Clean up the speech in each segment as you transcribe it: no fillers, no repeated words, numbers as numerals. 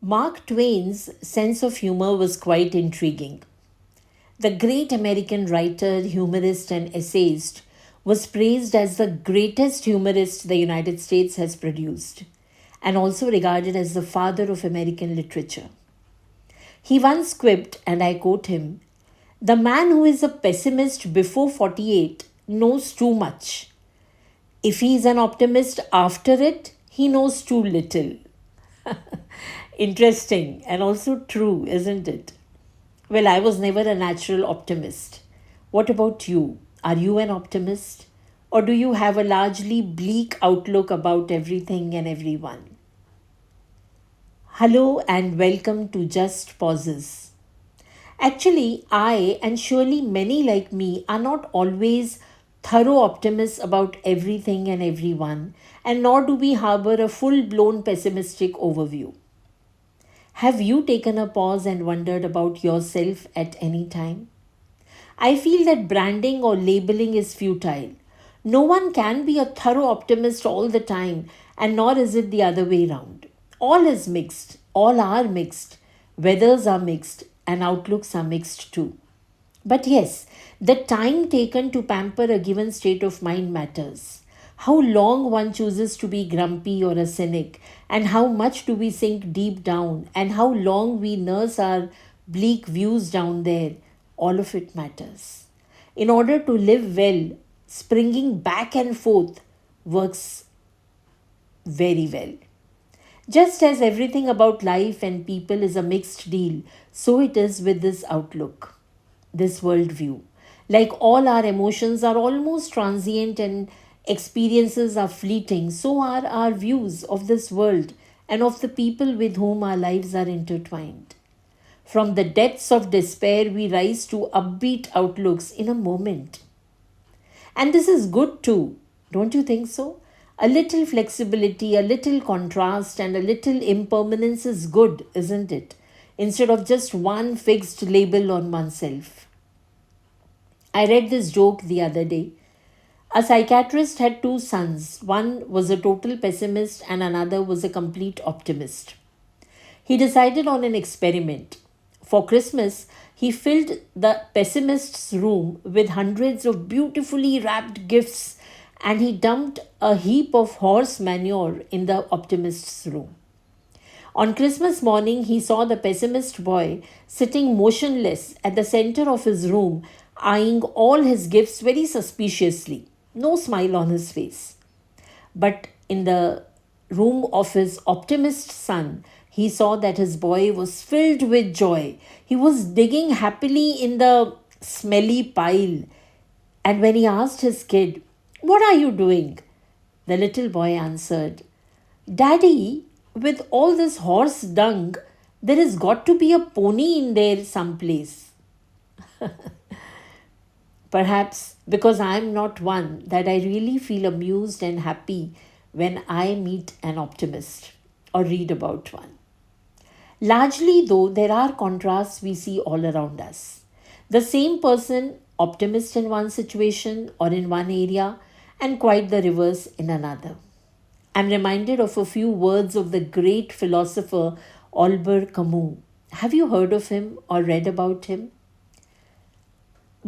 Mark Twain's sense of humor was quite intriguing. The great American writer, humorist, and essayist was praised as the greatest humorist the United States has produced, and also regarded as the father of American literature. He once quipped, and I quote him: "The man who is a pessimist before 48 knows too much. If he is an optimist after it, he knows too little." Interesting and also true, isn't it? Well, I was never a natural optimist. What about you? Are you an optimist? Or do you have a largely bleak outlook about everything and everyone? Hello and welcome to Just Pauses. Actually, I and surely many like me are not always thorough optimists about everything and everyone, and nor do we harbor a full blown pessimistic overview. Have you taken a pause and wondered about yourself at any time? I feel that branding or labeling is futile. No one can be a thorough optimist all the time, and nor is it the other way round. All is mixed, all are mixed, weathers are mixed, and outlooks are mixed too. But yes, the time taken to pamper a given state of mind matters. How long one chooses to be grumpy or a cynic, and how much do we sink deep down, and how long we nurse our bleak views down there, all of it matters. In order to live well, springing back and forth works very well. Just as everything about life and people is a mixed deal, so it is with this outlook, this worldview. Like all our emotions are almost transient and experiences are fleeting, so are our views of this world and of the people with whom our lives are intertwined. From the depths of despair, we rise to upbeat outlooks in a moment. And this is good too, don't you think so? A little flexibility, a little contrast, and a little impermanence is good, isn't it? Instead of just one fixed label on oneself. I read this joke the other day. A psychiatrist had two sons. One was a total pessimist, and another was a complete optimist. He decided on an experiment. For Christmas, he filled the pessimist's room with hundreds of beautifully wrapped gifts, and he dumped a heap of horse manure in the optimist's room. On Christmas morning, he saw the pessimist boy sitting motionless at the center of his room, eyeing all his gifts very suspiciously. No smile on his face. But in the room of his optimist son, he saw that his boy was filled with joy. He was digging happily in the smelly pile. And when he asked his kid, "What are you doing?" the little boy answered, "Daddy, with all this horse dung, there has got to be a pony in there someplace." Perhaps because I am not one, that I really feel amused and happy when I meet an optimist or read about one. Largely, though, there are contrasts we see all around us. The same person, optimist in one situation or in one area, and quite the reverse in another. I'm reminded of a few words of the great philosopher Albert Camus. Have you heard of him or read about him?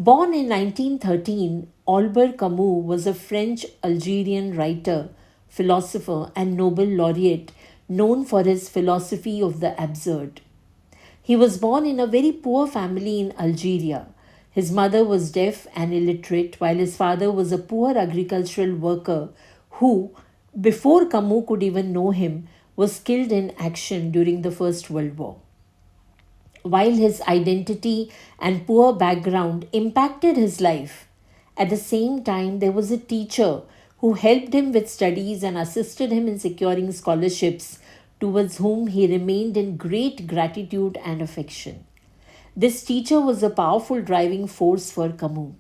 Born in 1913, Albert Camus was a French Algerian writer, philosopher, and Nobel laureate known for his philosophy of the absurd. He was born in a very poor family in Algeria. His mother was deaf and illiterate, while his father was a poor agricultural worker who, before Camus could even know him, was killed in action during the First World War. While his identity and poor background impacted his life, at the same time there was a teacher who helped him with studies and assisted him in securing scholarships, towards whom he remained in great gratitude and affection. This teacher was a powerful driving force for Camus.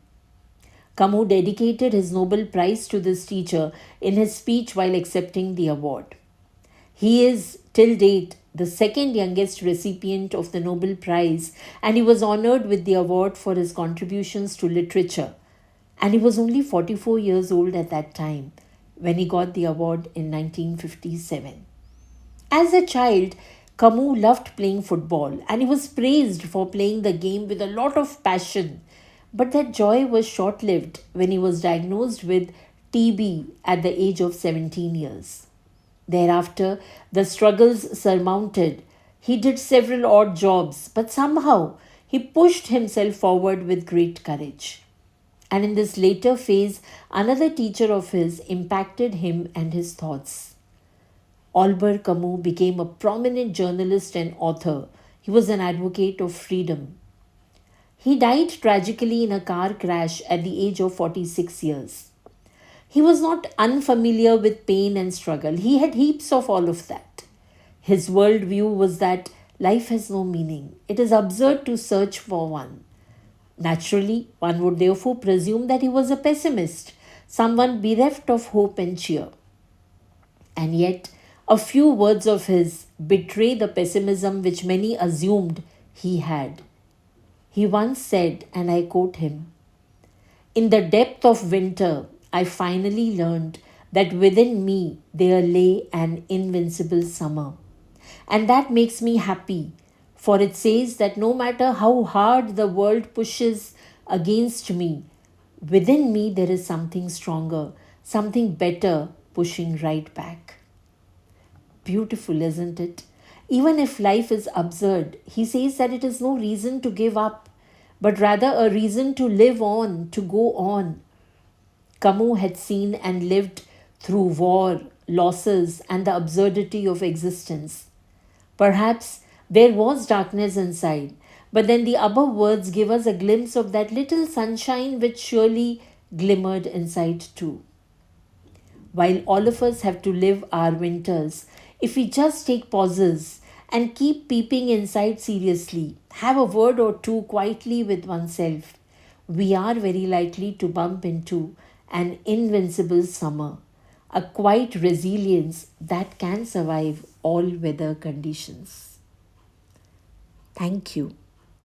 Camus dedicated his Nobel Prize to this teacher in his speech while accepting the award. He is, till date, the second youngest recipient of the Nobel Prize, and he was honored with the award for his contributions to literature. And he was only 44 years old at that time when he got the award in 1957. As a child, Camus loved playing football and he was praised for playing the game with a lot of passion. But that joy was short lived when he was diagnosed with TB at the age of 17 years. Thereafter, the struggles surmounted. He did several odd jobs, but somehow he pushed himself forward with great courage. And in this later phase, another teacher of his impacted him and his thoughts. Albert Camus became a prominent journalist and author. He was an advocate of freedom. He died tragically in a car crash at the age of 46 years. He was not unfamiliar with pain and struggle. He had heaps of all of that. His worldview was that life has no meaning. It is absurd to search for one. Naturally, one would therefore presume that he was a pessimist, someone bereft of hope and cheer. And yet, a few words of his betray the pessimism which many assumed he had. He once said, and I quote him, "In the depth of winter, I finally learned that within me there lay an invincible summer. And that makes me happy, for it says that no matter how hard the world pushes against me, within me there is something stronger, something better pushing right back." Beautiful, isn't it? Even if life is absurd, he says that it is no reason to give up, but rather a reason to live on, to go on. Camus had seen and lived through war, losses, and the absurdity of existence. Perhaps there was darkness inside, but then the above words give us a glimpse of that little sunshine which surely glimmered inside too. While all of us have to live our winters, if we just take pauses and keep peeping inside seriously, have a word or two quietly with oneself, we are very likely to bump into an invincible summer, a quiet resilience that can survive all weather conditions. Thank you.